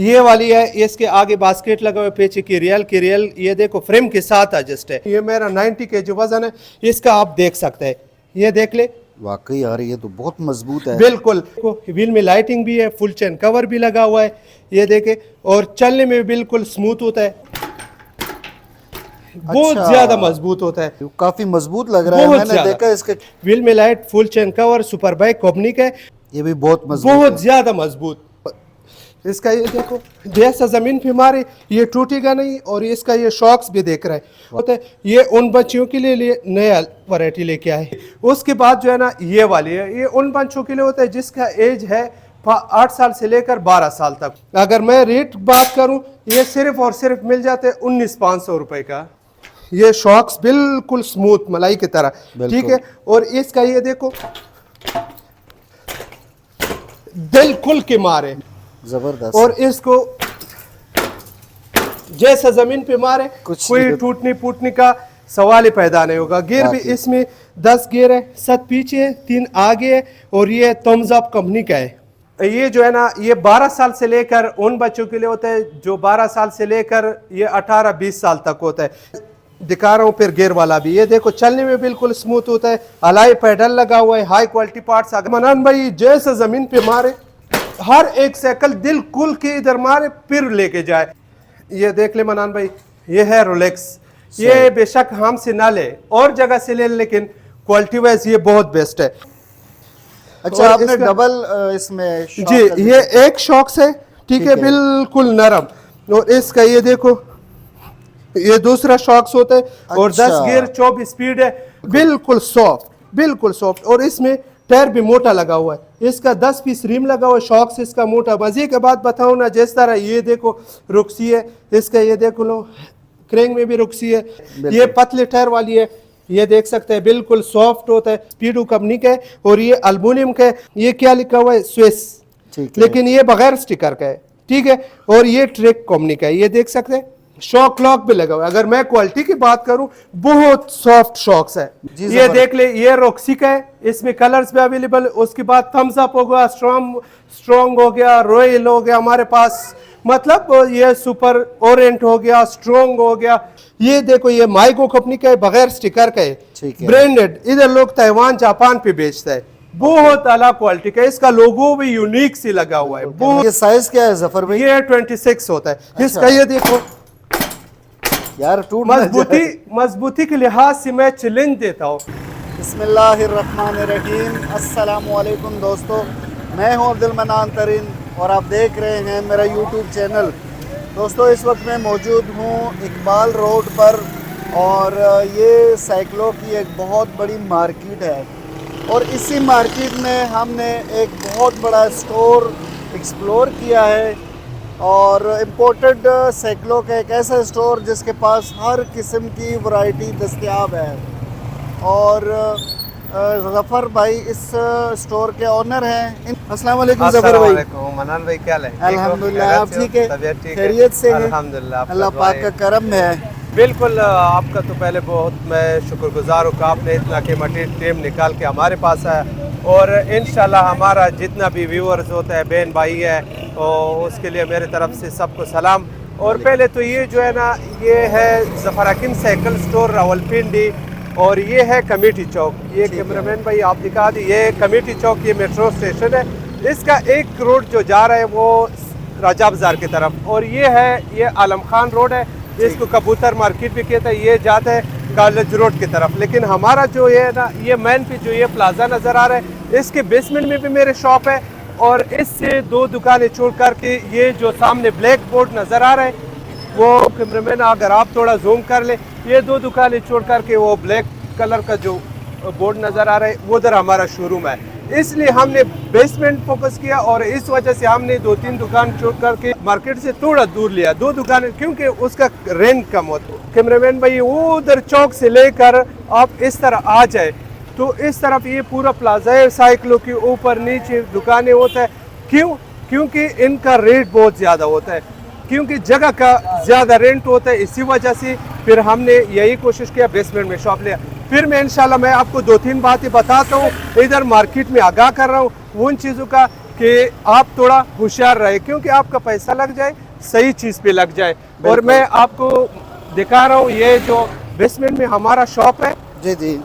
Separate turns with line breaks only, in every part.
ये वाली है, इसके आगे बास्केट लगा हुआ है, पीछे की रियल ये देखो फ्रेम के साथ एडजस्ट है। ये मेरा 90 के जो वजन है इसका आप देख सकते हैं, ये देख ले।
वाकई यार ये तो बहुत मजबूत है।
बिल्कुल, व्हील में लाइटिंग भी है, फुल चेन कवर भी लगा हुआ है, ये देखे, और चलने में बिल्कुल स्मूथ होता है, बहुत ज्यादा मजबूत होता है,
काफी मजबूत लग रहा है। मैंने देखा इसके
व्हील में light, full chain cover, super bike company का है,
ये भी बहुत मजबूत,
बहुत ज्यादा मजबूत। इसका ये देखो, जैसा जमीन पे मारे ये टूटेगा नहीं, और इसका ये शॉक्स भी देख रहा है होता है। ये उन बच्चियों के लिए नया वैरायटी लेके आए। उसके बाद जो है ना ये वाली है, ये उन बच्चों के लिए होता है जिसका एज है 8 साल से लेकर 12 साल तक। अगर मैं रेट बात करूं, ये सिर्फ और सिर्फ मिल जाते हैं 19,500 रुपए का। ये शॉक्स बिल्कुल स्मूथ मलाई की तरह, ठीक है। और इसका ये देखो, दिल खुल के मारे,
जबरदस्त।
और इसको जैसा जमीन पे मारे कोई टूटने फूटने का सवाल ही पैदा नहीं होगा। गियर भी इसमें 10 गियर है, 7 पीछे है, 3 आगे है, और ये थम्स अप कंपनी का है। ये जो है ना, ये 12 साल से लेकर उन बच्चों के लिए होता है जो 12 साल से लेकर ये 18-20 साल तक होता है। दिखा रहा हूँ फिर गियर वाला भी, ये देखो चलने में बिल्कुल स्मूथ होता है, अलाई पैडल लगा हुआ है, हाई क्वालिटी पार्ट्स। मनान भाई जैसे जमीन पे मारे, हर एक साइकिल दिल कुल के इधर मारे फिर लेके जाए। ये देख ले मनान भाई, ये है रोलेक्स, ये बेशक हमसे ना ले और जगह से ले, लेकिन क्वालिटी वाइज ये बहुत बेस्ट है।
अच्छा, आपने डबल इसमें
जी, ये एक शॉक्स है, ठीक है, बिल्कुल नरम। और इसका ये देखो, ये दूसरा शॉक्स होता है, और 10 गियर 24 स्पीड है, बिल्कुल सॉफ्ट, बिल्कुल सॉफ्ट। और इसमें टायर भी मोटा लगा हुआ है, इसका 10 पीस रिम लगा हुआ है, शॉक्स इसका मोटा। मजे के बात बताऊं ना, जिस तरह ये देखो रुक्सी है इसका, ये देखो लो क्रेंग में भी रुक्सी है, ये पतले टायर वाली है, ये देख सकते हैं बिल्कुल सॉफ्ट होता है। स्पीडो कंपनी का है, और ये एल्युमिनियम का है। ये क्या लिखा हुआ है, स्विस, लेकिन ये बगैर स्टिकर का है, ठीक है। और ये ट्रेक कंपनी का है, ये देख सकते हैं, शॉक लॉक भी लगा हुआ है। अगर मैं क्वालिटी की बात करूं, बहुत सॉफ्ट शॉक्स है। ये देख ले, ये रॉक्सी का है, इसमें कलर्स भी अवेलेबल। उसके बाद थम्स अप हो गया, स्ट्रॉन्ग हो गया, रॉयल हो गया हमारे पास, मतलब ये सुपर ओरेंट हो गया, स्ट्रॉन्ग हो गया। ये देखो, ये माइगो कंपनी का है, बगैर स्टिकर का है, ब्रांडेड। इधर लोग ताइवान जापान पे बेचता है, बहुत अलग क्वालिटी का। इसका लोगो भी यूनिक सी लगा हुआ है।
ये साइज क्या है जफर भाई?
ये 26 होता है। इसका ये देखो
यार,
मजबूती के लिहाज से मैं चैलेंज देता हूँ।
बिस्मिल्लाहिर्रहमानिर्रहीम, अस्सलामु अलैकुम दोस्तों, मैं हूँ अब्दुल मनान तरीन और आप देख रहे हैं मेरा यूट्यूब चैनल। दोस्तों, इस वक्त मैं मौजूद हूँ इकबाल रोड पर, और ये साइकिलों की एक बहुत बड़ी मार्केट है, और इसी मार्केट में हमने एक बहुत बड़ा स्टोर एक्सप्लोर किया है, और इम्पोर्टेड साइकिलों का एक ऐसा स्टोर जिसके पास हर किस्म की वैरायटी दस्तयाब है। और ज़फ़र भाई इस स्टोर के ओनर हैं। अस्सलाम वालेकुम ज़फ़र भाई।
मनान भाई क्या है?
अल्हम्दुलिल्लाह, आप ठीक है? खैरियत से हैं?
अल्हम्दुलिल्लाह,
अल्लाह पाक का करम है।
बिल्कुल, आपका तो पहले बहुत मैं शुक्रगुजार हूँ कि आपने इतना कीमती टाइम निकाल के हमारे पास आया, और इंशाल्लाह हमारा जितना भी व्यूअर्स होता है, बहन भाई है, और उसके लिए मेरे तरफ से सबको सलाम। और पहले तो ये जो है ना, ये है ज़फ़र हकीम साइकिल स्टोर रावलपिंडी, और ये है कमेटी चौक। ये कैमरामैन भाई आप दिखा दी, ये कमेटी चौक, ये मेट्रो स्टेशन है। इसका एक रोड जो जा रहा है वो राजा बाजार की तरफ, और ये है, ये आलम खान रोड है, इसको कबूतर मार्केट भी कहते हैं। ये जाता है कॉलेज रोड की तरफ। लेकिन हमारा जो ये ना, ये मेन पे जो ये प्लाजा नज़र आ रहा है, इसके बेसमेंट में भी मेरे शॉप है, और इससे 2 दुकानें छोड़ करके ये जो सामने ब्लैक बोर्ड नज़र आ रहा है, वो कैमरामैन अगर आप थोड़ा जूम कर ले, ये 2 दुकानें छोड़ करके वो ब्लैक कलर का जो बोर्ड नज़र आ रहा है, वो उधर हमारा शोरूम है। इसलिए हमने बेसमेंट फोकस किया, और इस वजह से हमने 2-3 दुकान छोड़ करके मार्केट से थोड़ा दूर लिया, 2 दुकानें, क्योंकि उसका रेंट कम होता है। कैमरामैन भाई, वो उधर चौक से लेकर आप इस तरह आ जाए तो इस तरफ ये पूरा प्लाजा है, साइकिलों के ऊपर नीचे दुकानें होता है। क्योंकि इनका रेट बहुत ज़्यादा होता है, क्योंकि जगह का ज़्यादा रेंट होता है। इसी वजह से फिर हमने यही कोशिश किया, बेसमेंट में शॉप लिया। फिर मैं इंशाल्लाह मैं आपको 2-3 बातें बताता हूँ, इधर मार्केट में आगाह कर रहा हूँ उन चीज़ों का कि आप थोड़ा होशियार रहे, क्योंकि आपका पैसा लग जाए सही चीज़ पे लग जाए। और मैं आपको दिखा रहा हूँ ये जो बेसमेंट में हमारा शॉप है,
जी जी,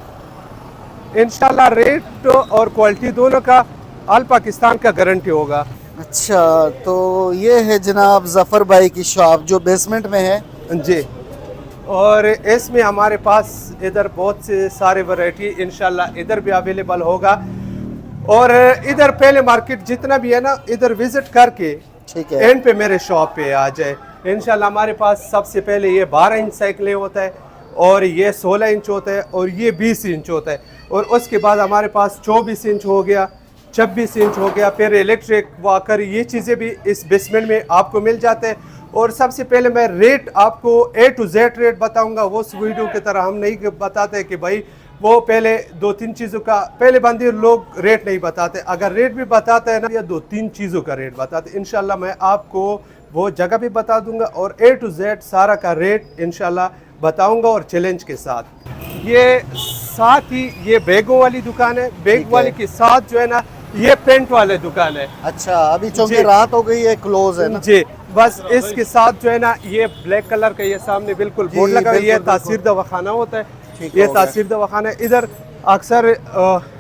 इंशाल्लाह रेट और क्वालिटी दोनों का ऑल पाकिस्तान का गारंटी होगा।
अच्छा, तो ये है जनाब ज़फ़र भाई की शॉप जो बेसमेंट में है।
जी, और इसमें हमारे पास इधर बहुत से सारे वैरायटी इंशाल्लाह इधर भी अवेलेबल होगा। और इधर पहले मार्केट जितना भी है ना, इधर विजिट करके
ठीक है,
एंड पे मेरे शॉप पे आ जाए इंशाल्लाह। हमारे पास सबसे पहले ये 12 इंच साइकिलें होता है, और ये 16 इंच होता है, और ये 20 इंच होता है, और उसके बाद हमारे पास 24 इंच हो गया, 26 इंच हो गया, फिर इलेक्ट्रिक वॉकर, ये चीज़ें भी इस बेसमेंट में आपको मिल जाते हैं। और सबसे पहले मैं रेट आपको A to Z रेट बताऊंगा। वो उस वीडियो की तरह हम नहीं बताते कि भाई वो पहले 2-3 चीज़ों का, पहले बंदे लोग रेट नहीं बताते, अगर रेट भी बताते हैं ना या 2-3 चीज़ों का रेट बताते। इंशाल्लाह मैं आपको वो जगह भी बता दूंगा और A to Z सारा का रेट इंशाल्लाह बताऊंगा, और चैलेंज के साथ। ये साथ ही ये बैगों वाली दुकान है, बैग वाले के साथ जो है ना ये पेंट वाले दुकान है।
अच्छा, अभी चूंकि
जी।
रात हो गई है, क्लोज है ना।
जी, बस इसके साथ जो है ना ये ब्लैक कलर का ये सामने बिल्कुल बोर्ड लगा है, ये
बिल्कुल,
तासीर दवाखाना होता है।
ठीक
ये
हो गया।
तासीर दवाखाना है। इधर अक्सर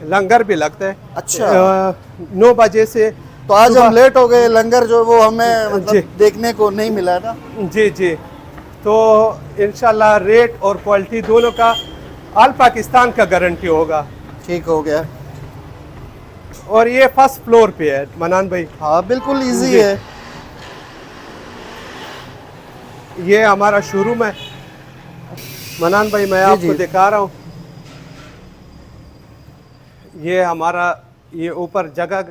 लंगर भी लगता है।
अच्छा।
9 बजे से।
तो आज
सुबह-
हम लेट हो गए, लंगर जो वो हमें
जी।
मतलब देखने को नहीं मिला ना।
जी जी, तो इंशाल्लाह रेट और क्वालिटी दोनों का ऑल पाकिस्तान का गारंटी होगा।
ठीक हो गया।
और ये फर्स्ट फ्लोर पे है मनान भाई।
हाँ बिल्कुल इजी
जी।
है।
ये हमारा शोरूम है मनान भाई, मैं
जी,
आपको
जी।
दिखा रहा हूँ। ये हमारा ये ऊपर जगह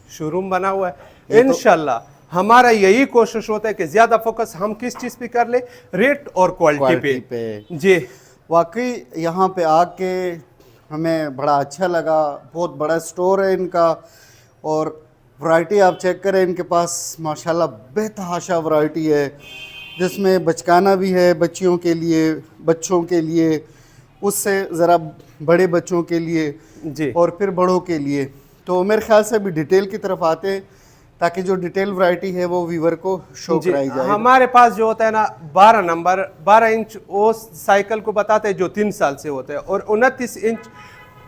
शोरूम बना हुआ है। इंशाल्लाह हमारा यही कोशिश होता है कि ज़्यादा फोकस हम किस चीज़ पे कर ले, रेट और क्वालिटी
क्वालिटी
पे।
पे
जी,
वाकई यहाँ पे आके हमें बड़ा अच्छा लगा। बहुत बड़ा स्टोर है इनका, और वैरायटी आप चेक करें इनके पास माशाल्लाह बेतहाशा वैरायटी है, जिसमें बचकाना भी है बच्चियों के लिए, बच्चों के लिए, उससे ज़रा बड़े बच्चों के लिए,
जी,
और फिर बड़ों के लिए। तो मेरे ख्याल से अभी डिटेल की तरफ आते हैं, ताकि जो डिटेल वैरायटी है वो व्यूवर को शो
जी।
कराई जाए।
हमारे पास जो होता है ना 12 नंबर 12 इंच वो साइकिल को बताते हैं जो 3 साल से होते हैं, और 29 इंच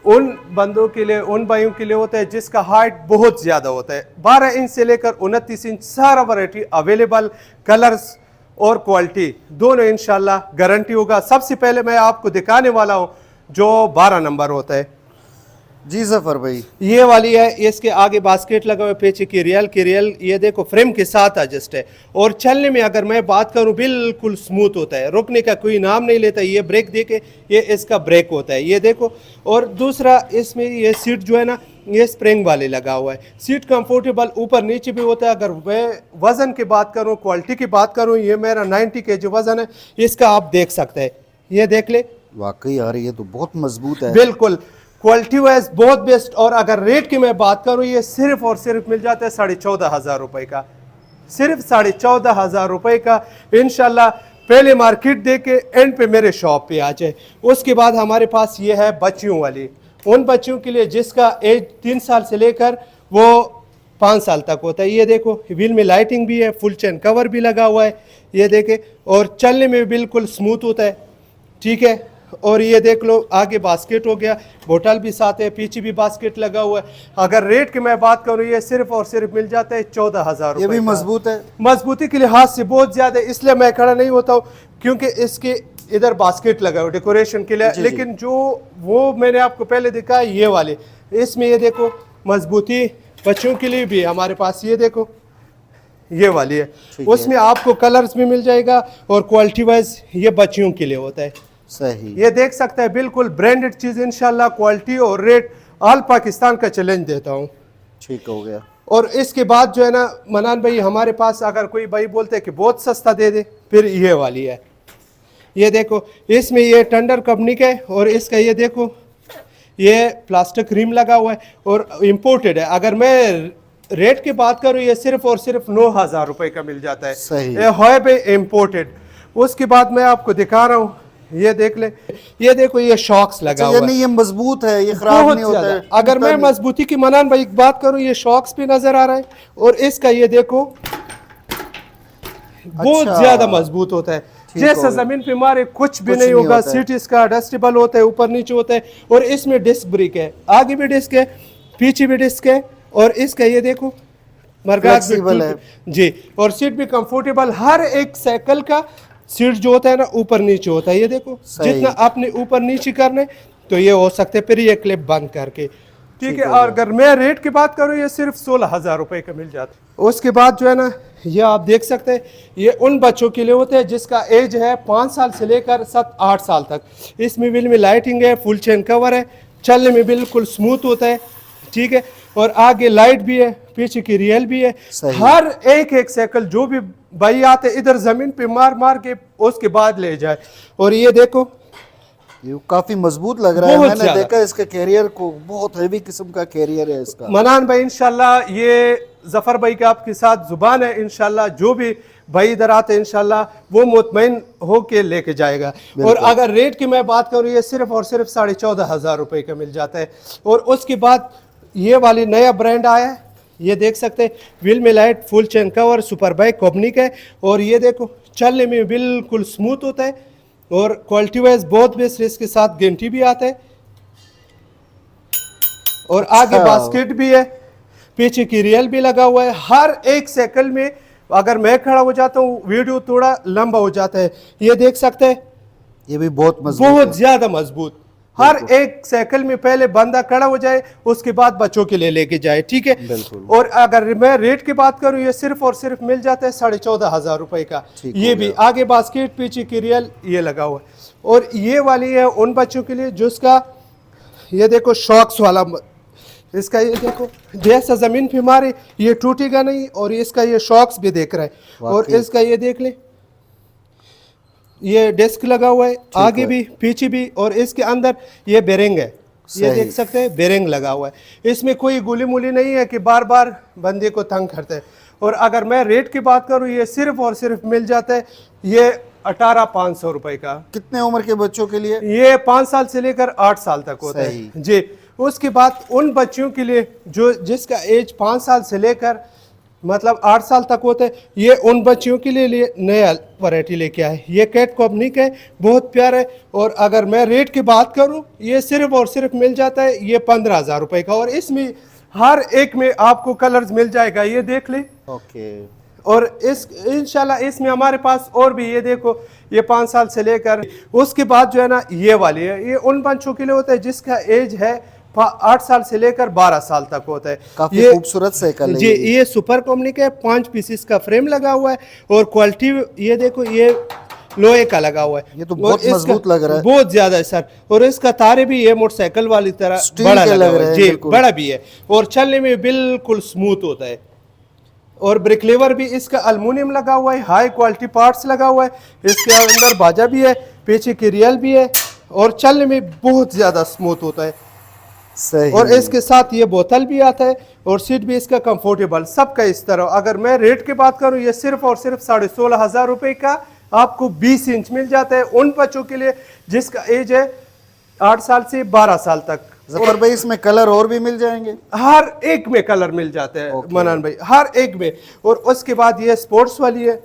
उन बंदों के लिए, उन भाइयों के लिए होता है जिसका हाइट बहुत ज़्यादा होता है। 12 इंच से लेकर 29 इंच सारा वैरायटी अवेलेबल, कलर्स और क्वालिटी दोनों इंशाल्लाह गारंटी होगा। सबसे पहले मैं आपको दिखाने वाला हूँ जो 12 नंबर होता है।
जी ज़फ़र भाई,
ये वाली है, इसके आगे बास्केट लगा हुआ है, पीछे की रियल ये देखो फ्रेम के साथ एडजस्ट है, और चलने में अगर मैं बात करूं बिल्कुल स्मूथ होता है, रुकने का कोई नाम नहीं लेता। ये ब्रेक देके ये इसका ब्रेक होता है, ये देखो। और दूसरा इसमें ये सीट जो है ना ये स्प्रिंग वाले लगा हुआ है, सीट कंफर्टेबल ऊपर नीचे भी होता है। अगर मैं वज़न की बात करूँ, क्वालिटी की बात करूँ, ये मेरा 90 kg वज़न है, इसका आप देख सकते हैं, ये देख ले।
वाकई यार ये तो बहुत मजबूत है।
बिल्कुल क्वालिटी वाइज बहुत बेस्ट। और अगर रेट की मैं बात करूं, ये सिर्फ और सिर्फ मिल जाता है 14,500 रुपए का, सिर्फ 14,500 रुपए का। इंशाल्लाह पहले मार्केट दे के एंड पे मेरे शॉप पे आ जाए। उसके बाद हमारे पास ये है बच्चियों वाली, उन बच्चियों के लिए जिसका एज 3 साल से लेकर वो 5 साल तक होता है। ये देखो व्हील में लाइटिंग भी है, फुल चेन कवर भी लगा हुआ है, ये देखे, और चलने में बिल्कुल स्मूथ होता है, ठीक है। और ये देख लो आगे बास्केट हो गया, बोतल भी साथ है, पीछे भी बास्केट लगा हुआ है। अगर रेट की मैं बात करूँ, ये सिर्फ और सिर्फ मिल जाता है 14,000
ये भी
रुपए का।
मजबूत है।
मजबूती के लिहाज से बहुत ज़्यादा, इसलिए मैं खड़ा नहीं होता हूँ क्योंकि इसके इधर बास्केट लगा हुआ डेकोरेशन के लिए।
जी,
लेकिन जो वो मैंने आपको पहले दिखा ये वाले, इसमें ये देखो मजबूती बच्चों के लिए भी है हमारे पास, ये देखो ये वाली है।
ठीक है।
उसमें आपको कलर्स भी मिल जाएगा, और क्वालिटी वाइज ये बच्चियों के लिए होता है।
सही।
ये देख सकते हैं बिल्कुल ब्रांडेड चीज़, इंशाल्लाह क्वालिटी और रेट ऑल पाकिस्तान का चैलेंज देता हूँ।
ठीक हो गया।
और इसके बाद जो है ना मनान भाई, हमारे पास अगर कोई भाई बोलते हैं कि बहुत सस्ता दे दे, फिर ये वाली है, ये देखो। इसमें ये टंडर कंपनी का है, और इसका ये देखो ये प्लास्टिक रिम लगा हुआ है और इम्पोर्टेड है। अगर मैं रेट की बात करूँ, ये सिर्फ और सिर्फ 9,000 रुपए का मिल जाता है।
सही।
ये है भाई इम्पोर्टेड। उसके बाद मैं आपको दिखा रहा हूँ, ये देख ले, ये देखो ये शॉक्स लगा हुआ है।
यानी ये मजबूत है, ये खराब
बहुत
नहीं होता
ज्यादा।
है।
अगर मैं मजबूती की मनान भाई एक बात करूं, ये शॉक्स भी नजर आ रहा है और इसका ये देखो बहुत ज्यादा मजबूत होता है। जैसे जमीन पे मारे कुछ भी नहीं होगा। सीट इसका एडजस्टेबल होता है, ऊपर नीचे होता है और इसमें डिस्क ब्रेक है, आगे भी डिस्क है, पीछे भी डिस्क है और इसका ये देखो मरगाज भी है जी। और सीट भी कंफर्टेबल, हर एक साइकिल का सीट जो होता है ना ऊपर नीचे होता है। ये देखो जितना आपने ऊपर नीचे करने तो ये हो सकते हैं, फिर ये क्लिप बंद करके ठीक है। और अगर मैं रेट की बात करूँ ये सिर्फ 16,000 रुपए का मिल जाता है। उसके बाद जो है ना ये आप देख सकते हैं, ये उन बच्चों के लिए होते हैं जिसका एज है 5 साल से लेकर 7-8 साल तक। इसमें व्हील में लाइटिंग है, फुल चेन कवर है, चलने में बिल्कुल स्मूथ होता है ठीक है। और आगे लाइट भी है, पीछे की रियल भी है। हर एक साइकिल जो भी भाई आते इधर जमीन पे मार मार के उसके बाद ले जाए। और ये देखो
ये काफी मजबूत लग रहा है। मैंने देखा इसके कैरियर को, बहुत हेवी किस्म का कैरियर है इसका।
मनान भाई इंशाल्लाह ये जफर भाई का आपके साथ जुबान है, इंशाल्लाह जो भी भाई इधर आते हैं इंशाल्लाह वो मुतमईन होके लेके जाएगा। और अगर रेट की मैं बात करूँ ये सिर्फ और सिर्फ 14,500 रुपए का मिल जाता है। और उसके बाद ये वाली नया ब्रांड आया है, ये देख सकते हैं, व्हील में light, full chain cover, super bike company का है। और ये देखो चलने में बिल्कुल स्मूथ होता है और क्वालिटी वाइज बहुत बेस्ट, इसके साथ गारंटी भी आता है। और आगे बास्केट भी है, पीछे की रियल भी लगा हुआ है। हर एक साइकिल में अगर मैं खड़ा हो जाता हूँ वीडियो थोड़ा लंबा हो जाता है। ये देख सकते हैं,
ये भी बहुत मजबूत,
बहुत ज्यादा मजबूत। हर एक साइकिल में पहले बंदा खड़ा हो जाए उसके बाद बच्चों के लिए लेके जाए ठीक है। और अगर मैं रेट की बात करूं ये सिर्फ और सिर्फ मिल जाता है 14,500 रुपए का। ये भी आगे बास्केट, पीछे की रियल ये लगा हुआ है। और ये वाली है उन बच्चों के लिए जिसका ये देखो शॉक्स वाला, इसका ये देखो जैसा जमीन पे मारे ये टूटेगा नहीं। और इसका ये शॉक्स भी देख रहा है। और इसका ये देख ले, ये डिस्क लगा हुआ है, आगे भी पीछे भी। और इसके अंदर ये बेरिंग है, ये देख सकते हैं बेरिंग लगा हुआ है। इसमें कोई गोली मूली नहीं है कि बार बार बंदे को तंग करते हैं। और अगर मैं रेट की बात करूं ये सिर्फ और सिर्फ मिल जाता है ये 18,500 रुपए का।
कितने उम्र के बच्चों के लिए?
ये 5 साल से लेकर 8 साल तक होता है जी। उसके बाद उन बच्चों के लिए जो जिसका एज 5 साल से लेकर मतलब 8 साल तक होते हैं, ये उन बच्चियों के लिए नया वैरायटी लेके आए। ये कैट कंपनी का है, बहुत प्यारा है। और अगर मैं रेट की बात करूं ये सिर्फ और सिर्फ मिल जाता है ये 15,000 रुपए का। और इसमें हर एक में आपको कलर्स मिल जाएगा, ये देख ले। और इस इंशाल्लाह इसमें हमारे पास और भी ये देखो ये 5 साल से लेकर उसके बाद जो है ना ये वाली है, ये उन बच्चों के लिए होता है जिसका एज है 8 साल से लेकर 12 साल तक होता है।
काफी खूबसूरत साइकिल है
जी। ये सुपर कंपनी का 5 पीसेस का फ्रेम लगा हुआ है। और क्वालिटी ये देखो ये लोहे का लगा हुआ है।
ये तो बहुत मजबूत लग रहा है,
बहुत ज्यादा है सर। और इसका तारे भी ये मोटरसाइकिल वाली तरह बड़ा लगा हुआ है जी, बड़ा भी है। और चलने में बिल्कुल स्मूथ होता है। और ब्रेक लेवर भी इसका अल्युमिनियम लगा हुआ है, हाई क्वालिटी पार्ट्स लगा हुआ है। इसके अंदर बाजा भी है, पीछे की रियल भी है। और चलने में बहुत ज्यादा स्मूथ होता है। और इसके साथ ये बोतल भी आता है और सीट भी इसका कंफर्टेबल सबका इस तरह। अगर मैं रेट की बात करूं ये सिर्फ और सिर्फ 16,500 रुपए का आपको 20 इंच मिल जाता है उन बच्चों के लिए जिसका एज है 8 साल से 12 साल तक।
जफर भाई इसमें कलर और भी मिल जाएंगे?
हर एक में कलर मिल जाते हैं मनान भाई, हर एक में। और उसके बाद ये स्पोर्ट्स वाली है,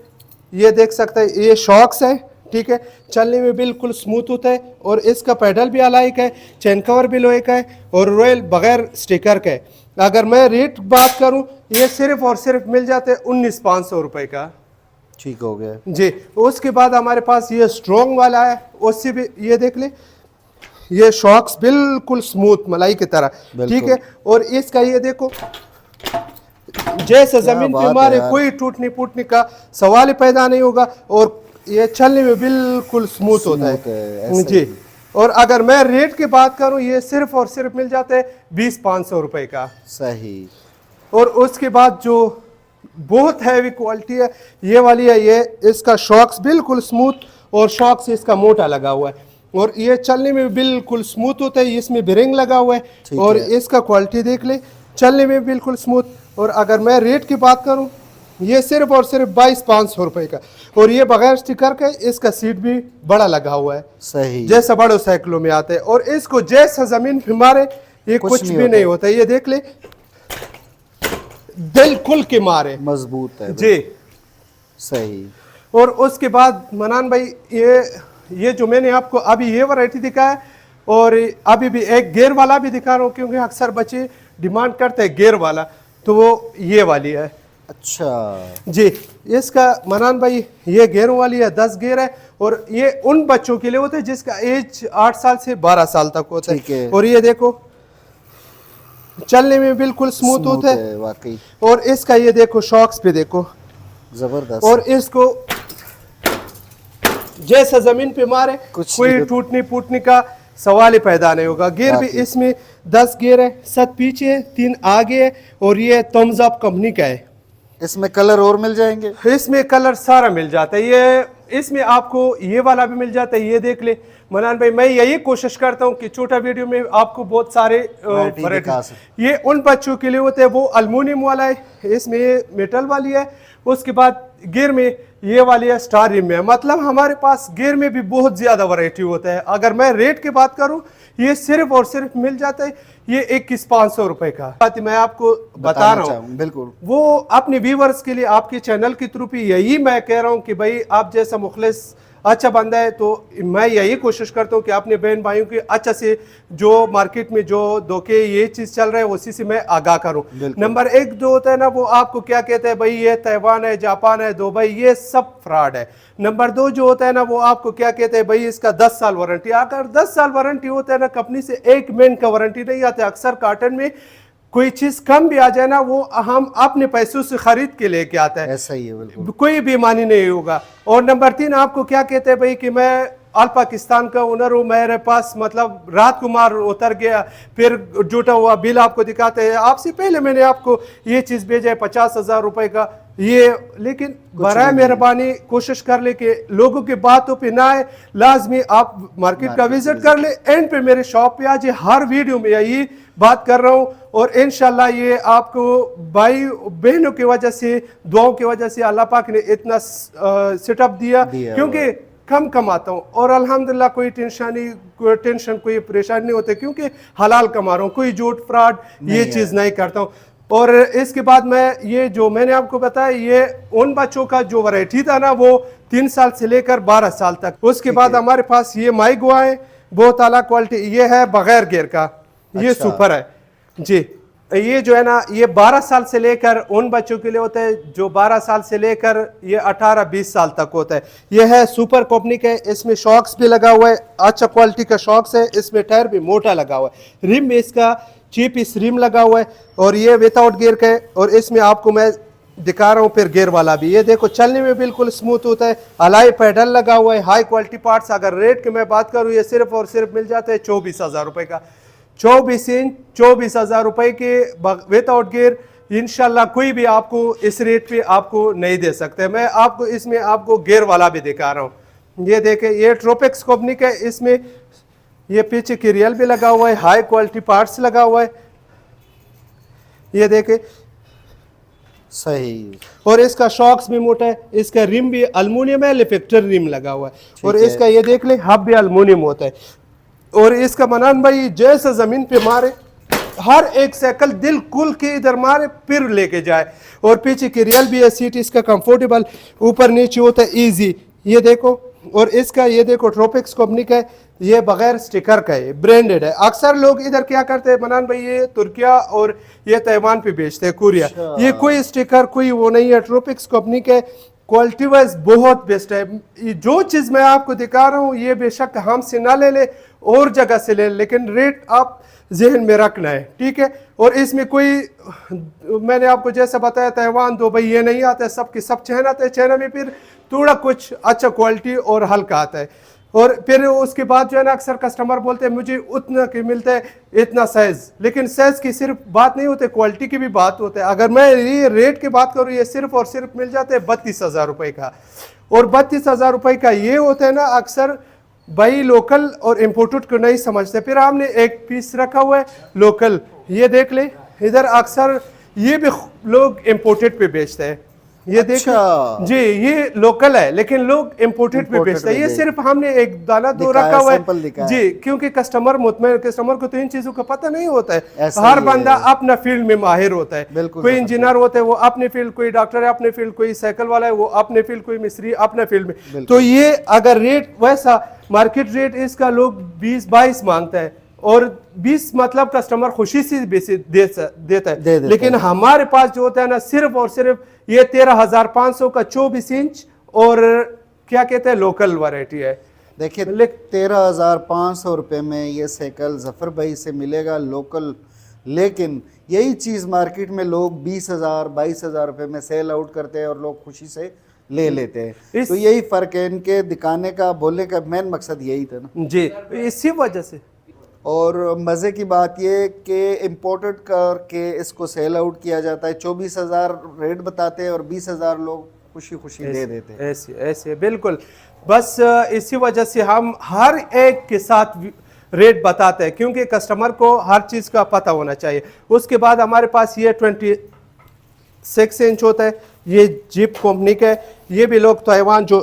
ये देख सकते हैं, ये शॉक्स है ठीक है, चलने में बिल्कुल स्मूथ होता है। और इसका पैडल भी अलाइक है, चेन कवर भी लोहे का है और रॉयल बगैर स्टिकर का है। अगर मैं रेट बात करूं ये सिर्फ और सिर्फ मिल जाते हैं 19,500 रुपए का।
ठीक हो गया
जी। उसके बाद हमारे पास ये स्ट्रॉन्ग वाला है, उससे भी ये देख ले, ये शॉक्स बिल्कुल स्मूथ मलाई की तरह ठीक है। और इसका ये देखो जैसे जमीन पे मारे कोई टूटने फूटने का सवाल ही पैदा नहीं होगा। और ये चलने में बिल्कुल स्मूथ होता है जी। और अगर मैं रेट की बात करूं ये सिर्फ और सिर्फ मिल जाता है 20,500 रुपए का।
सही।
और उसके बाद जो बहुत हैवी क्वालिटी है ये वाली है, ये इसका शॉक्स बिल्कुल स्मूथ और शॉक्स इसका मोटा लगा हुआ है। और ये चलने में बिल्कुल स्मूथ होता है, इसमें बेरिंग लगा हुआ है। और इसका क्वालिटी देख ले, चलने में बिल्कुल स्मूथ। और अगर मैं रेट की बात करूं ये सिर्फ और सिर्फ 22,500 रुपए का। और ये बगैर स्टिकर का, इसका सीट भी बड़ा लगा हुआ है,
सही।
जैसा बड़ो साइकिलों में आते हैं। और इसको जैसा जमीन पे मारे ये कुछ भी नहीं होता। ये देख ले, बिल्कुल के मारे
मजबूत है
जी।
सही।
और उसके बाद मनान भाई, ये जो मैंने आपको अभी ये वैरायटी दिखाया, और अभी भी एक गेयर वाला भी दिखा रहा हूँ, क्योंकि अक्सर बच्चे डिमांड करते हैं गेयर वाला, तो वो ये वाली है।
अच्छा
जी, इसका मनान भाई ये गेयरों वाली है, 10 गेयर है। और ये उन बच्चों के लिए होते हैं जिसका एज 8 साल से 12 साल तक होता है। और ये देखो, चलने में बिल्कुल स्मूथ होता है
वाकई।
और इसका ये देखो शॉक्स पे देखो,
जबरदस्त।
और इसको जैसा जमीन पे मारे कोई टूटने फूटने का सवाल ही पैदा नहीं होगा। गियर भी इसमें 10 गियर है, 7 पीछे है, 3 आगे है, और ये थम्स अप कंपनी का है।
इसमें कलर और मिल जाएंगे?
इसमें कलर सारा मिल जाता है। ये इसमें आपको ये वाला भी मिल जाता है। ये देख ले मनान भाई, मैं यही कोशिश करता हूँ कि छोटा वीडियो में आपको बहुत सारे वैरायटी। ये उन बच्चों के लिए होते हैं, वो अल्मुनियम वाला है, इसमें ये मेटल वाली है। उसके बाद गियर में ये वाली है स्टार रिम में। मतलब हमारे पास गियर में भी बहुत ज्यादा वैरायटी होता है। अगर मैं रेट की बात करूं, ये सिर्फ और सिर्फ मिल जाता है ये 21,500 रुपए का। बात मैं आपको बता रहा हूँ,
बिल्कुल
वो अपने व्यूवर्स के लिए, आपके चैनल के थ्रू भी यही मैं कह रहा हूँ कि भाई आप जैसा मुखलिस अच्छा बंदा है, तो मैं यही कोशिश करता हूँ कि अपने बहन भाइयों के अच्छा से, जो मार्केट में जो धोखे ये चीज़ चल रहा है उसी से मैं आगाह करूँ। नंबर 1 जो होता है ना, वो आपको क्या कहते हैं भाई, ये ताइवान है, जापान है, दुबई, ये सब फ्रॉड है। नंबर 2 जो होता है ना, वो आपको क्या कहते हैं भाई, इसका 10 साल वारंटी। अगर 10 साल वारंटी होता है ना, कंपनी से 1 महीने का वारंटी नहीं आता। अक्सर कार्टन में कोई चीज कम भी आ जाए ना, वो हम अपने पैसों से खरीद के लेके आता है।
ऐसा ही है बिल्कुल, कोई
कोई बेईमानी नहीं होगा। और नंबर 3 आपको क्या कहते हैं भाई कि मैं अल पाकिस्तान का ओनर हूँ, मेरे पास मतलब रात कुमार उतर गया, फिर जुटा हुआ बिल आपको दिखाते हैं। आपसे पहले मैंने आपको ये चीज़ भेजा है 50,000 रुपए का ये, लेकिन बराए मेहरबानी कोशिश कर ले कि लोगों की बातों पे ना आए। लाजमी आप मार्केट का विजिट कर ले, एंड पे मेरे शॉप पे आज हर वीडियो में यही बात कर रहा हूँ। और इंशाल्लाह ये आपको भाई बहनों की वजह से, दुआओं की वजह से अल्लाह पाक ने इतना सेटअप दिया, क्योंकि कम कमाता हूँ और अल्हम्दुलिल्लाह कोई टेंशन कोई परेशानी नहीं होती, क्योंकि हलाल कमा रहा हूँ, कोई झूठ फ्रॉड ये चीज़ नहीं करता हूँ। और इसके बाद मैं ये जो मैंने आपको बताया, ये उन बच्चों का जो वैरायटी था ना, वो 3 साल से लेकर 12 साल तक। उसके बाद हमारे पास ये माई गुआ है, बहुत आला क्वालिटी, ये है बगैर गियर का, ये सुपर है जी। ये जो है ना, ये 12 साल से लेकर उन बच्चों के लिए होता है जो 12 साल से लेकर ये 18-20 साल तक होता है। ये है सुपर कंपनी का, इसमें शॉक्स भी लगा हुआ है, अच्छा क्वालिटी का शॉक्स है, इसमें टायर भी मोटा लगा हुआ है, रिम में इसका चीप इस रिम लगा हुआ है, और ये विदाउट गियर का है। और इसमें आपको मैं दिखा रहा हूँ फिर गियर वाला भी, ये देखो चलने में बिल्कुल स्मूथ होता है, अलाई पेडल लगा हुआ है, हाई क्वालिटी पार्ट्स। अगर रेट की मैं बात करूँ, ये सिर्फ और सिर्फ मिल जाता है 24,000 रुपए का, 24 इंच 24,000 रुपए के विदाउट गियर। इंशाल्लाह कोई भी आपको इस रेट पे आपको नहीं दे सकते। मैं आपको इसमें आपको गियर वाला भी दिखा रहा हूँ, ये देखें, ये ट्रोपेक्स कंपनी का, इसमें ये पीछे की रियल भी लगा हुआ है, हाई क्वालिटी पार्ट्स लगा हुआ है, ये देखें
सही।
और इसका शॉक्स भी मोटा है, इसका रिम भी अल्मुनियम है, लिफेक्टर रिम लगा हुआ है, और इसका ये देख ले हब भी अल्मुनियम होता है। और इसका मनान भाई जैसे जमीन पे मारे, हर एक साइकिल दिल खुल के इधर मारे फिर लेके जाए। और पीछे की रियल भी है, सीट इसका कंफर्टेबल, ऊपर नीचे होता है इजी, ये देखो। और इसका ये देखो ट्रोपिक्स कंपनी का है, ये बगैर स्टिकर का है, ब्रांडेड है। अक्सर लोग इधर क्या करते हैं मनान भाई, ये तुर्किया और ये ताइवान पे बेचते हैं, कोरिया, ये कोई स्टिकर कोई वो नहीं है, ट्रोपिक्स कंपनी के, क्वालिटी वाइज बहुत बेस्ट है। जो चीज़ मैं आपको दिखा रहा हूँ, ये बेशक हमसे ना ले ले, और जगह से ले, लेकिन रेट आप जहन में रखना है, ठीक है। और इसमें कोई, मैंने आपको जैसा बताया, ताइवान दुबई ये नहीं आता है, सबके सब चैन आता है, चैन में फिर थोड़ा कुछ अच्छा क्वालिटी और हल्का आता है। और फिर उसके बाद जो है ना, अक्सर कस्टमर बोलते हैं मुझे उतना की मिलता है, इतना साइज, लेकिन साइज की सिर्फ बात नहीं होती, क्वालिटी की भी बात होती है। अगर मैं ये रेट की बात करूँ, ये सिर्फ और सिर्फ मिल जाते हैं 32,000 रुपये का। और 32,000 रुपये का ये होता है ना, अक्सर भाई लोकल और इम्पोर्टेड को नहीं समझते। फिर हमने एक पीस रखा हुआ है लोकल, ये देख ले इधर, अक्सर ये भी लोग इम्पोर्टेड पे बेचते हैं, ये देखो जी, ये लोकल है लेकिन लोग इम्पोर्टेड पे बेचते हैं। ये सिर्फ हमने एक दाना दो रखा हुआ है जी, क्योंकि कस्टमर मुतमईन, कस्टमर को तो इन चीजों का पता नहीं होता है। हर बंदा अपना फील्ड में माहिर होता है। कोई इंजीनियर होता है वो अपने फील्ड, कोई डॉक्टर है अपने फील्ड, कोई साइकिल वाला है वो अपने फील्ड, कोई मिस्त्री अपने फील्ड में। तो ये अगर रेट वैसा मार्केट रेट इसका लोग 20-22 मांगता है और 20 मतलब कस्टमर खुशी से देता है। लेकिन हमारे पास जो होता है ना, सिर्फ और सिर्फ ये 13,500 का 24 इंच और क्या कहते हैं लोकल वैरायटी है।
देखिए 13,500 रुपये में ये साइकिल जफर भाई से मिलेगा लोकल, लेकिन यही चीज़ मार्केट में लोग 20,000 22,000 रुपये में सेल आउट करते हैं और लोग खुशी से ले लेते हैं। तो यही फ़र्क है, इनके दिखाने का बोलने का मेन मकसद यही था ना
जी, इसी वजह से।
और मज़े की बात ये कि इम्पोर्टेड करके इसको सेल आउट किया जाता है। 24,000 रेट बताते हैं और 20,000 लोग खुशी खुशी दे देते हैं।
ऐसे ऐसे बिल्कुल, बस इसी वजह से हम हर एक के साथ रेट बताते हैं, क्योंकि कस्टमर को हर चीज़ का पता होना चाहिए। उसके बाद हमारे पास ये 26 इंच होता है, ये जीप कंपनी का है। ये भी लोग ताइवान जो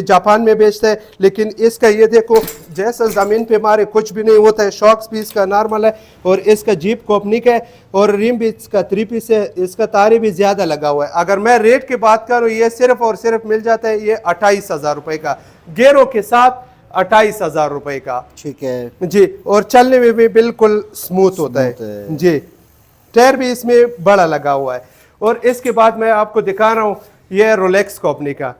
जापान में बेचते हैं, लेकिन इसका ये देखो जैसा ज़मीन पे मारे कुछ भी नहीं होता है। शॉक्स भी इसका नॉर्मल है और इसका जीप कंपनी का है और रिम भी इसका 3 पीस है। इसका तारे भी ज़्यादा लगा हुआ है। अगर मैं रेट की बात करूँ, ये सिर्फ और सिर्फ मिल जाता है ये 28,000 रुपये का, गेरों के साथ 28,000 रुपये का।
ठीक है
जी, और चलने में भी बिल्कुल स्मूथ होता है जी। टायर भी इसमें बड़ा लगा हुआ है। और इसके बाद मैं आपको दिखा रहा हूँ ये रोलेक्स कंपनी का।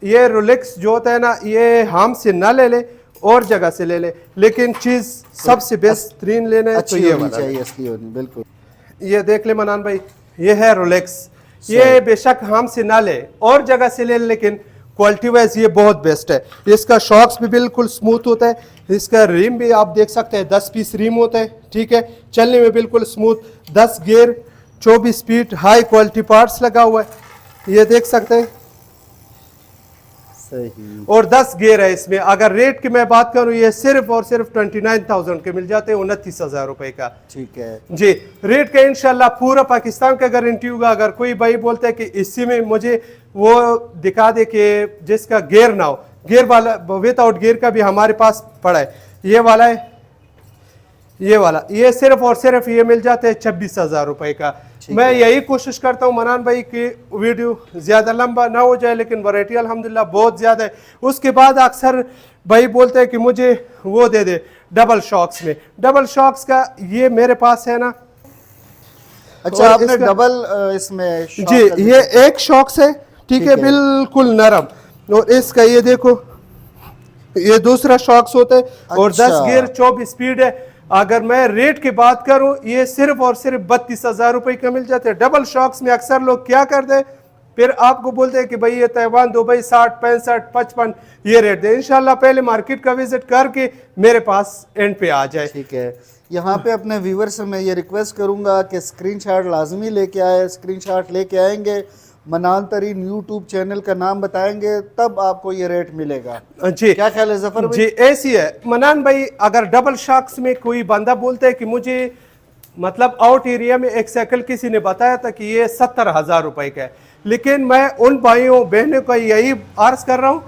ये रोलेक्स जो होता है ना, ये हम से ना ले ले और जगह से ले ले, लेकिन चीज़ सबसे बेहतरीन लेना है तो ये वाला
चाहिए, असली होनी। बिल्कुल,
ये देख ले मनान भाई, ये है रोलेक्स। ये बेशक हम से ना ले और जगह से ले, लेकिन क्वालिटी वाइज ये बहुत बेस्ट है। इसका शॉक्स भी बिल्कुल स्मूथ होता है। इसका रिम भी आप देख सकते हैं 10 पीस रिम होता है। ठीक है, चलने में बिल्कुल smooth, 10 gear, 24 speed, high quality parts लगा हुआ है, ये देख सकते हैं।
सही।
और 10 गियर है इसमें। अगर रेट की मैं बात करूं, ये सिर्फ और सिर्फ 29,000 के मिल जाते हैं, 29,000 रुपए का।
ठीक है
जी, रेट का इंशाल्लाह पूरा पाकिस्तान का गारंटी होगा। अगर कोई भाई बोलता है कि इसी में मुझे वो दिखा दे कि जिसका गियर ना हो, गियर वाला विदाउट गियर का भी हमारे पास पड़ा है। ये वाला है, ये वाला, ये सिर्फ और सिर्फ ये मिल जाते हैं 26,000 रुपए का। मैं यही कोशिश करता हूँ मनान भाई कि वीडियो ज़्यादा लंबा ना हो जाए, लेकिन वैरायटी अल्हम्दुलिल्लाह बहुत ज़्यादा है। उसके बाद अक्सर भाई बोलते हैं कि मुझे वो दे दे डबल शॉक्स में। डबल शॉक्स का ये मेरे पास है ना।
अच्छा, आपने डबल इसमें
जी, ये एक शॉक्स है, ठीक है, बिल्कुल नरम। और इसका ये देखो, ये दूसरा शॉक्स होता है और 10 गियर, 24 स्पीड है। अगर मैं रेट की बात करूं, ये सिर्फ और सिर्फ 32,000 रुपए का मिल जाते हैं। डबल शॉक्स में अक्सर लोग क्या करते हैं, फिर आपको बोलते हैं कि भाई ये ताइवान दुबई 60, 65, 55 ये रेट दे। इंशाल्लाह पहले मार्केट का विजिट करके मेरे पास एंड पे आ जाए।
ठीक है, यहाँ पे अपने व्यूवर से मैं ये रिक्वेस्ट करूंगा कि स्क्रीनशॉट लाजमी लेके आए। स्क्रीनशॉट लेके आएंगे, मनान तरीन यूट्यूब चैनल का नाम बताएंगे, तब आपको ये रेट मिलेगा।
जी,
क्या ख्याल है जफर भाई?
जी, ऐसी है मनान भाई। अगर डबल शॉक्स में कोई बंदा बोलता है कि मुझे मतलब आउट एरिया में एक साइकिल किसी ने बताया था कि ये 70,000 रुपए का है, लेकिन मैं उन भाइयों बहनों का यही अर्ज कर रहा हूँ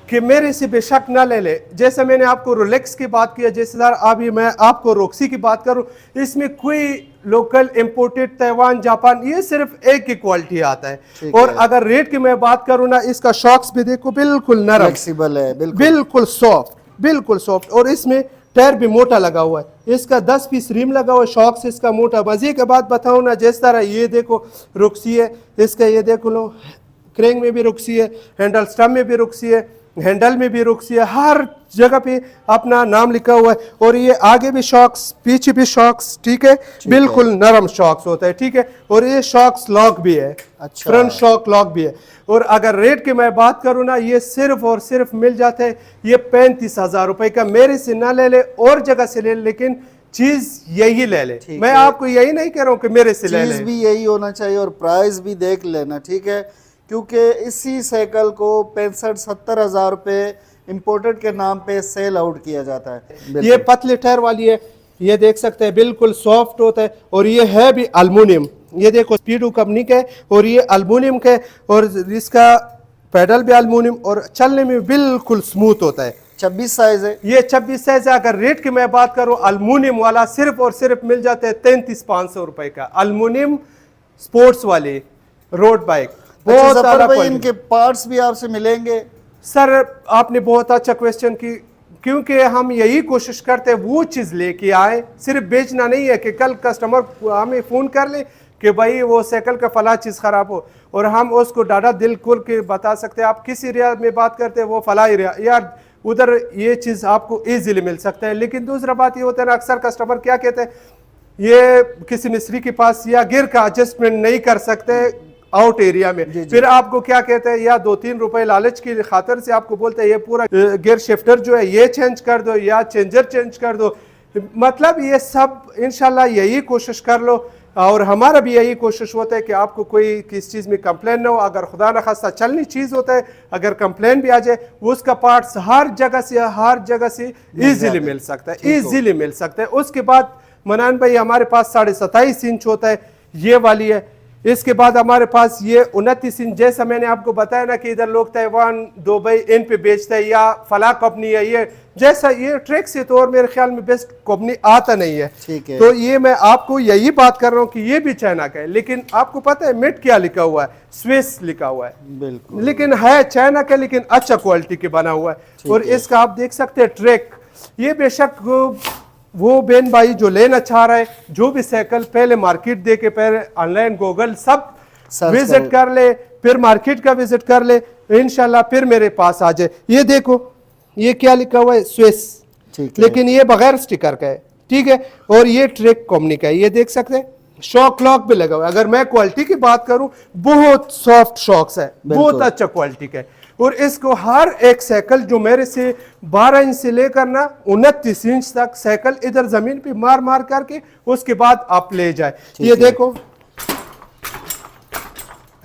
कि मेरे से बेशक ना ले ले। जैसे मैंने आपको रोलेक्स की बात किया, जैसे सर अभी मैं आपको रोक्सी की बात करूं, इसमें कोई लोकल इंपोर्टेड ताइवान जापान ये सिर्फ एक ही क्वालिटी आता है। और अगर रेट की मैं बात करूं ना, इसका शॉक्स भी देखो बिल्कुल नरम,
फ्लेक्सिबल है,
बिल्कुल सॉफ्ट, बिल्कुल सॉफ्ट। और इसमें टायर भी मोटा लगा हुआ है। इसका 10 पीस रिम लगा हुआ है, शॉक्स इसका मोटा। मजे के बात बताऊं ना, जिस तरह ये देखो रुक्सी है इसका, ये देखो लो क्रेंग में भी रुक्सी है, हैंडल स्टम में भी रुक्सी है, हैंडल में भी रुक्सी है, हर जगह पे अपना नाम लिखा हुआ है। और ये आगे भी शॉक्स, पीछे भी शॉक्स, ठीक है, बिल्कुल नरम शॉक्स होता है। ठीक है, और ये शॉक्स लॉक भी है। अच्छा, फ्रंट शॉक लॉक भी है। और अगर रेट की मैं बात करूं ना, ये सिर्फ और सिर्फ मिल जाता है ये 35,000 रुपए का। मेरे से ना ले ले और जगह से ले, लेकिन चीज यही ले ले। मैं आपको यही नहीं कह रहा हूँ कि मेरे से ले ले,
चीज भी यही होना चाहिए और प्राइस भी देख लेना। ठीक है, क्योंकि इसी साइकिल को 65-70 हज़ार रुपये इम्पोर्टेड के नाम पे सेल आउट किया जाता है।
ये पतले टायर वाली है, ये देख सकते हैं बिल्कुल सॉफ्ट होता है। और ये है भी अल्मुनियम, ये देखो स्पीडो कंपनी का है और ये अल्मुनियम का है और इसका पेडल भी अल्मुनियम और चलने में बिल्कुल स्मूथ होता है।
26 साइज है।
ये 26 साइज है। अगर रेट की मैं बात करूं अल्मुनियम वाला सिर्फ और सिर्फ मिल जाते हैं 33,500 रुपए का अल्मुनियम स्पोर्ट्स वाली रोड बाइक। बहुत
जफर
सारा
भाई इनके पार्ट्स भी आपसे मिलेंगे?
सर आपने बहुत अच्छा क्वेश्चन की, क्योंकि हम यही कोशिश करते हैं वो चीज़ लेके आए, सिर्फ बेचना नहीं है कि कल कस्टमर हमें फ़ोन कर ले कि भाई वो साइकिल का फला चीज़ ख़राब हो और हम उसको डाटा दिल खोल के बता सकते हैं। आप किस एरिया में बात करते हैं वो फला एरिया यार उधर ये चीज़ आपको ईजिली मिल सकता है। लेकिन दूसरा बात ये होता है ना, अक्सर कस्टमर क्या कहते हैं, ये किसी मिस्त्री के पास या गियर का एडजस्टमेंट नहीं कर सकते आउट एरिया में, फिर आपको क्या कहते हैं या 2-3 रुपए लालच की खातिर से आपको बोलते हैं ये पूरा गियर शिफ्टर जो है ये चेंज कर दो या चेंजर चेंज कर दो। मतलब ये सब इंशाल्लाह यही कोशिश कर लो और हमारा भी यही कोशिश होता है कि आपको कोई किस चीज़ में कंप्लेन ना हो। अगर खुदा न खास्ता चलनी चीज़ होता है, अगर कंप्लेन भी आ जाए उसका पार्ट्स हर जगह से ईजिली मिल सकता है, ईजिली मिल सकता है। उसके बाद मनान भाई हमारे पास 27.5 इंच होता है, ये वाली है। इसके बाद हमारे पास ये 29 इंच, जैसा मैंने आपको बताया ना कि इधर लोग ताइवान दुबई इन पे बेचते हैं या फला कंपनी है, ये जैसा ये ट्रैक से तो और मेरे ख्याल में बेस्ट कंपनी आता नहीं है।
ठीक है।
तो ये मैं आपको यही बात कर रहा हूँ कि ये भी चाइना का है, लेकिन आपको पता है मिट क्या लिखा हुआ है, स्विस लिखा हुआ है
बिल्कुल,
लेकिन है चाइना का, लेकिन अच्छा क्वालिटी के बना हुआ है। और इसका आप देख सकते हैं ट्रैक, ये बेशक वो बेन भाई जो लेना चाह रहा है, जो भी साइकिल पहले मार्केट दे के पहले ऑनलाइन गूगल सब विजिट कर ले, फिर मार्केट का विजिट कर ले, इंशाल्लाह फिर मेरे पास आ जाए। ये देखो ये क्या लिखा हुआ है, स्विस, लेकिन ये बगैर स्टिकर का है, ठीक है। और ये ट्रैक कंपनी का है, ये देख सकते हैं, शॉक लॉक भी लगा हुआ है। अगर मैं क्वालिटी की बात करूं बहुत सॉफ्ट शॉक्स है, बहुत अच्छा क्वालिटी का है। और इसको हर एक साइकिल जो मेरे से 12 इंच से लेकर ना 29 इंच तक साइकिल इधर जमीन पे मार मार करके उसके बाद आप ले जाए। ये देखो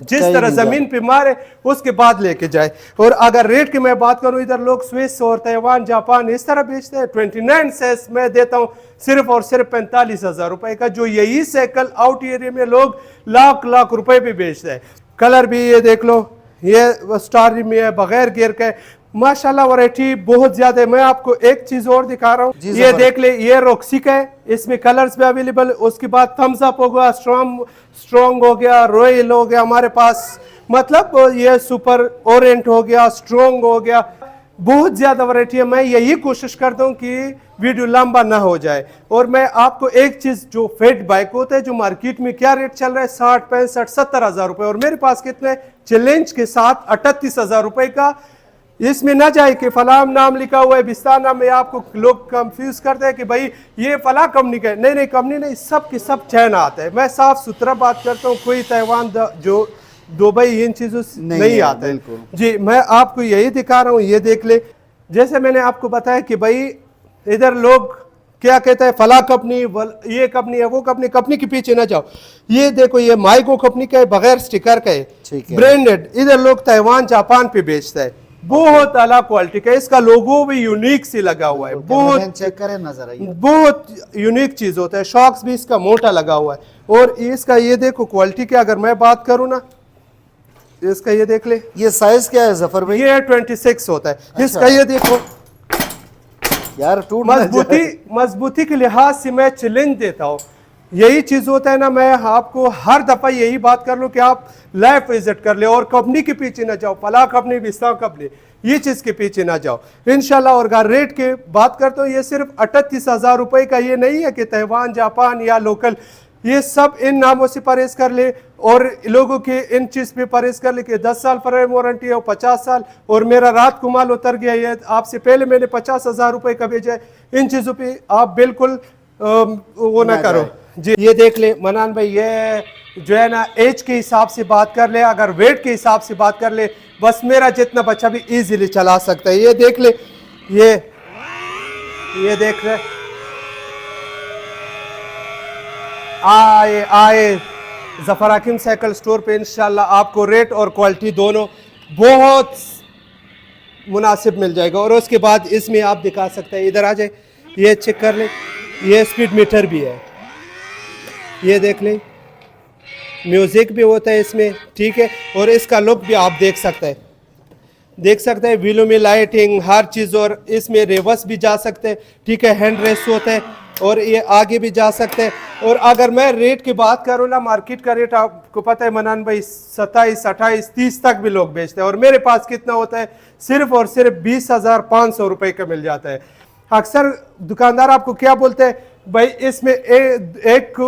जिस तरह जमीन पे मारे उसके बाद लेके जाए। और अगर रेट की मैं बात करूं, इधर लोग स्विस और ताइवान जापान इस तरह बेचते हैं। 29 सेस मैं देता हूं सिर्फ और सिर्फ 45,000 रुपए का, जो यही साइकिल आउट एरिया में लोग लाख रुपए पे बेचते हैं। कलर भी ये देख लो, ये स्टार में है, बगैर गियर का है, माशाल्लाह वैरायटी बहुत ज्यादा है। मैं आपको एक चीज और दिखा रहा हूँ, ये देख ले, ये रॉक्सी का है, इसमें कलर्स भी अवेलेबल। उसके बाद थम्स अप हो गया, स्ट्रॉन्ग हो गया, रॉयल हो गया हमारे पास, मतलब ये सुपर ओरेंट हो गया, स्ट्रॉन्ग हो गया, बहुत ज्यादा वैरायटी है। मैं यही कोशिश करता हूँ कि वीडियो लंबा ना हो जाए। और मैं आपको एक चीज, जो फेट बाइक होता है जो मार्केट में क्या रेट चल रहा है, 60, 65, 70,000 रुपए, और मेरे पास कितने चैलेंज के साथ 38,000 रुपए का। इसमें ना जाए कि फला नाम लिखा हुआ है, बिस्तार नाम में, आपको लोग कंफ्यूज करते हैं कि भाई ये फला कंपनी का है। नहीं, कंपनी नहीं, सब के सब चाइना आता है। मैं साफ सुथरा बात करता हूँ, कोई ताइवान जो दुबई इन चीजों से नहीं आता है जी। मैं आपको यही दिखा रहा हूँ, ये देख ले। जैसे मैंने आपको बताया कि भाई इधर लोग क्या कहते हैं, फला कंपनी, ये कंपनी है, वो कंपनी के पीछे ना जाओ। ये देखो, ये माइगो कंपनी का है, बगैर स्टिकर का है, ब्रांडेड। इधर लोग ताइवान जापान पे बेचता है, बहुत अलग क्वालिटी का। इसका लोगो भी यूनिक से लगा हुआ है, बहुत चेक करें नजर आइए, बहुत यूनिक चीज होता है। शॉक्स भी इसका मोटा लगा हुआ है। और इसका ये देखो क्वालिटी की अगर मैं बात करूँ ना, इसका ये देख ले, ये साइज क्या है जफर भाई, ये 26 होता है। अच्छा। इसका ये देखो यार, मजबूती के लिहाज से मैं चैलेंज देता हूँ। यही चीज होता है ना, मैं आपको हर दफा यही बात कर लूं कि आप लाइव विजिट कर ले और कंपनी के पीछे ना जाओ, फला कंपनी बिस्ता कंपनी, ये चीज के पीछे ना जाओ इंशाल्लाह। और अगर रेट के बात करते हो, ये सिर्फ 38,000 रुपए का, ये नहीं है कि ताइवान जापान या लोकल, ये सब इन नामों से परहेज कर ले और लोगों के इन चीज पे परहेज कर ले कि 10 साल प्राइम वारंटी है और 50 साल, और मेरा रात को माल उतर गया, ये आपसे पहले मैंने 50,000 रुपए का भेजा है। इन चीजों पे आप बिल्कुल वो ना करो जी। ये देख ले मनान भाई, ये जो है ना एज के हिसाब से बात कर ले, अगर वेट के हिसाब से बात कर ले, बस मेरा जितना बच्चा भी इजीली चला सकता है। ये देख ले, ये देख ले, आए जफर हकीम साइकिल स्टोर पे, इंशाल्लाह आपको रेट और क्वालिटी दोनों बहुत मुनासिब मिल जाएगा। और उसके बाद इसमें आप दिखा सकते हैं, इधर आ जाए, ये चेक कर ले, ये स्पीड मीटर भी है, ये देख ले, म्यूज़िक भी होता है इसमें, ठीक है। और इसका लुक भी आप देख सकते हैं, व्हीलों में लाइटिंग हर चीज़, और इसमें रिवर्स भी जा सकते हैं, ठीक है। हैंड रेस्ट होता है और ये आगे भी जा सकते हैं। और अगर मैं रेट की बात करूँ ना, मार्केट का रेट आपको पता है मनान भाई, 27, 28, 30 तक भी लोग बेचते हैं, और मेरे पास कितना होता है, सिर्फ और सिर्फ 20,500 रुपये का मिल जाता है। अक्सर दुकानदार आपको क्या बोलते हैं, भाई इसमें एक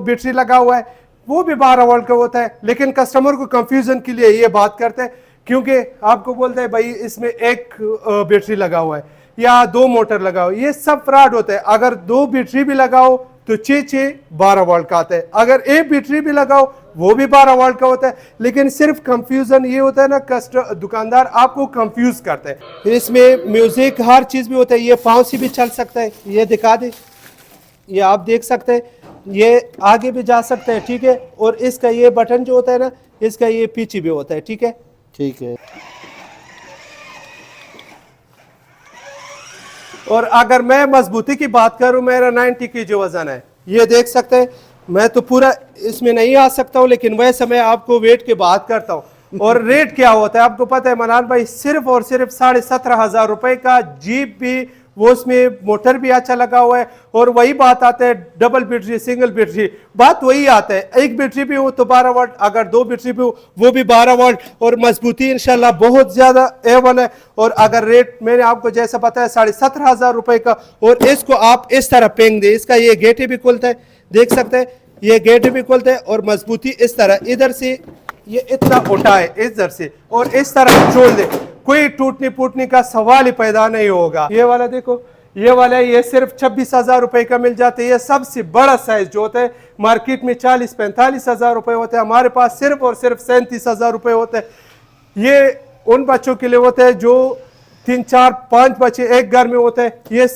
बैटरी लगा हुआ है, वो भी 12 वोल्ट का होता है, लेकिन कस्टमर को कंफ्यूजन के लिए ये बात करते हैं, क्योंकि आपको बोलते हैं भाई इसमें एक बैटरी लगा हुआ है या 2 मोटर लगाओ। ये सब फ्रॉड होता है। अगर 2 बैटरी भी लगाओ तो 6 12 वोल्ट का आता है, अगर एक बैटरी भी लगाओ वो भी 12 वोल्ट का होता है। लेकिन सिर्फ कंफ्यूजन ये होता है ना, दुकानदार आपको कंफ्यूज करते हैं। इसमें म्यूजिक हर चीज भी होता है, ये पाँव से भी चल सकता है, ये दिखा दे, ये आप देख सकते हैं, ये आगे भी जा सकते हैं, ठीक है। और इसका ये बटन जो होता है ना, इसका ये पीछे भी होता है, ठीक है।
ठीक है।
और अगर मैं मजबूती की बात करूं, मेरा 90 की जो वजन है, ये देख सकते हैं। मैं तो पूरा इसमें नहीं आ सकता हूं, लेकिन वैसे मैं आपको वेट की बात करता हूं। और रेट क्या होता है आपको पता है मनान भाई, सिर्फ और सिर्फ 17,500 रुपए का जीप भी, वो उसमें मोटर भी अच्छा लगा हुआ है। और वही बात आता है, डबल बैटरी सिंगल बैटरी, बात वही आता है। एक बैटरी भी हो तो 12 वोल्ट, अगर 2 बैटरी भी हो वो भी 12 वोल्ट। और मजबूती इंशाल्लाह बहुत ज्यादा A1 है। और अगर रेट मैंने आपको जैसा बताया 17,500 रुपए का, और इसको आप इस तरह पेंग दे, इसका ये गेट भी खुलता है, देख सकते हैं, ये गेट भी खुलता है। और मजबूती इस तरह, इधर से ये इतना उठाए इधर से और इस तरह छोड़ दे, कोई टूटने फूटने का सवाल ही पैदा नहीं होगा। ये वाला देखो, ये वाला ये सिर्फ 26,000 रुपए का मिल जाता है। ये सबसे बड़ा साइज जो होता है मार्केट में 40-45 हजार रुपए होते हैं, हमारे पास सिर्फ और सिर्फ 37,000 रुपए होते हैं। ये उन बच्चों के लिए होते हैं जो 3, 4, 5 बच्चे एक घर में होते हैं, ये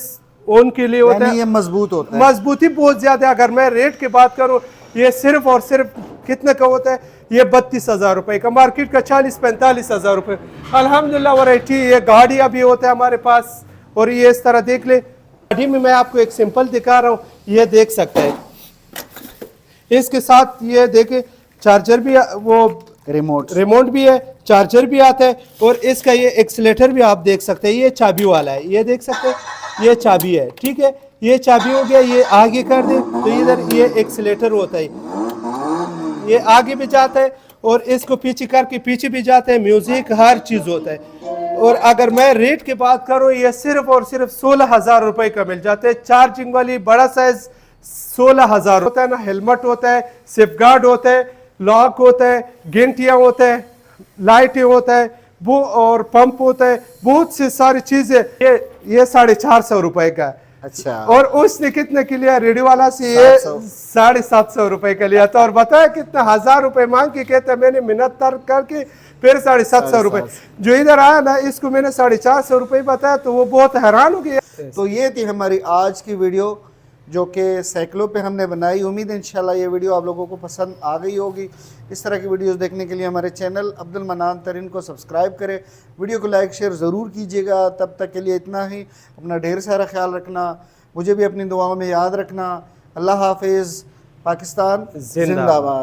उनके लिए होता है।
ये मजबूत होता है,
मजबूती बहुत ज्यादा है। अगर मैं रेट की बात करूं, ये सिर्फ और सिर्फ कितने का होता है, ये 32,000 रुपए का, मार्केट का 40-45 हजार रुपए। अल्हम्दुलिल्लाह वैरायटी, ये गाड़ियां भी होता है हमारे पास। और ये इस तरह देख ले, गाड़ी में मैं आपको एक सिंपल दिखा रहा हूँ, ये देख सकते हैं। इसके साथ ये देखे चार्जर भी, वो रिमोट भी है, चार्जर भी आता है। और इसका ये एक्सीलेटर भी आप देख सकते हैं, ये चाबी वाला है, ये देख सकते हैं, ये चाबी है, ठीक है। ये चाबी हो गया, ये आगे कर दे तो इधर ये एक्सीलेटर होता है, ये आगे भी जाता है और इसको पीछे करके पीछे भी जाता है, म्यूजिक हर चीज होता है। और अगर मैं रेट की बात करूं, ये सिर्फ और सिर्फ 16,000 रुपए का मिल जाते हैं। चार्जिंग वाली बड़ा साइज 16,000 होता है ना, हेलमेट होता है, सेफ गार्ड होता है, लॉक होता है, घंटियां होता है, लाइटें होता है, वो और पंप होता है, बहुत सी सारी चीजें। ये 450 रुपए का है।
अच्छा।
और उसने कितने के लिया, रेडियो वाला से ये 750 रुपए का लिया था। और बताया कितना 1,000 रुपए मांग के कहता, मैंने मिन्नत करके फिर 750 रुपए। जो इधर आया ना, इसको मैंने 450 रुपए बताया, तो वो बहुत हैरान हो गया।
तो ये थी हमारी आज की वीडियो, जो कि साइकिलों पे हमने बनाई। उम्मीद है इंशाल्लाह ये वीडियो आप लोगों को पसंद आ गई होगी। इस तरह की वीडियोस देखने के लिए हमारे चैनल अब्दुल मनान तरीन को सब्सक्राइब करें, वीडियो को लाइक शेयर ज़रूर कीजिएगा। तब तक के लिए इतना ही, अपना ढेर सारा ख्याल रखना, मुझे भी अपनी दुआओं में याद रखना। अल्लाह हाफिज़, पाकिस्तान जिंदाबाद।